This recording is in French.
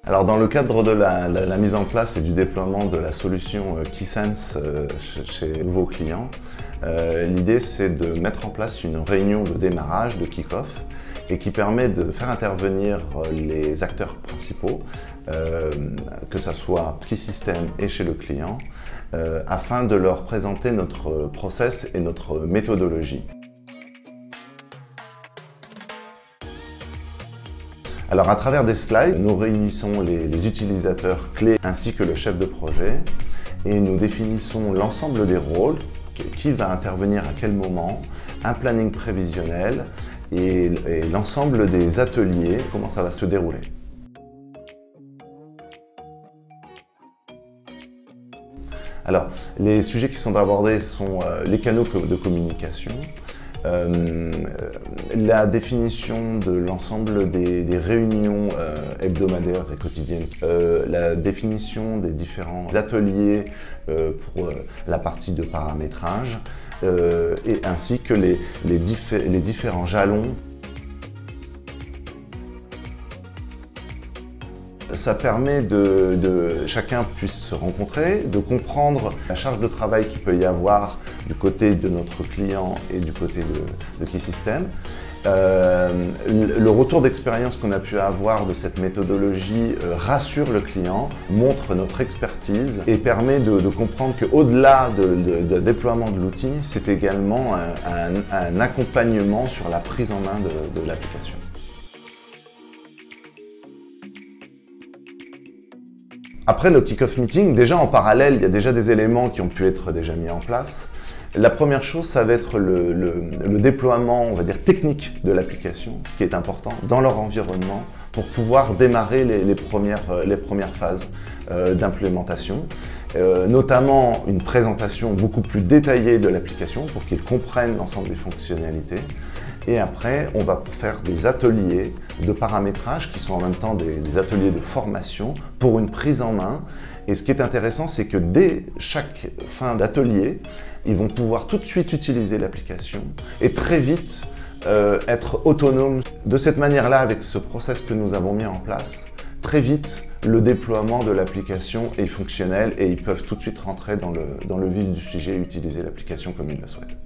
Alors dans le cadre de la mise en place et du déploiement de la solution KeySense chez nouveaux clients, l'idée c'est de mettre en place une réunion de démarrage, de kick-off, et qui permet de faire intervenir les acteurs principaux, que ce soit KeySystem et chez le client, afin de leur présenter notre process et notre méthodologie. Alors à travers des slides, nous réunissons les utilisateurs clés ainsi que le chef de projet et nous définissons l'ensemble des rôles, qui va intervenir à quel moment, un planning prévisionnel et l'ensemble des ateliers, comment ça va se dérouler. Alors, les sujets qui sont abordés sont les canaux de communication, la définition de l'ensemble des réunions hebdomadaires et quotidiennes, la définition des différents ateliers pour la partie de paramétrage, et ainsi que les différents jalons. Ça permet de chacun puisse se rencontrer, de comprendre la charge de travail qu'il peut y avoir du côté de notre client et du côté de KeySystem. Le retour d'expérience qu'on a pu avoir de cette méthodologie rassure le client, montre notre expertise et permet de comprendre qu'au-delà de déploiement de l'outil, c'est également un accompagnement sur la prise en main de l'application. Après le kick-off meeting, déjà en parallèle, il y a déjà des éléments qui ont pu être déjà mis en place. La première chose, ça va être le déploiement, on va dire, technique de l'application, ce qui est important dans leur environnement pour pouvoir démarrer les premières phases d'implémentation. Notamment une présentation beaucoup plus détaillée de l'application pour qu'ils comprennent l'ensemble des fonctionnalités. Et après, on va faire des ateliers de paramétrage qui sont en même temps des ateliers de formation pour une prise en main. Et ce qui est intéressant, c'est que dès chaque fin d'atelier, ils vont pouvoir tout de suite utiliser l'application et très vite être autonomes. De cette manière-là, avec ce process que nous avons mis en place, très vite, le déploiement de l'application est fonctionnel et ils peuvent tout de suite rentrer dans le vif du sujet et utiliser l'application comme ils le souhaitent.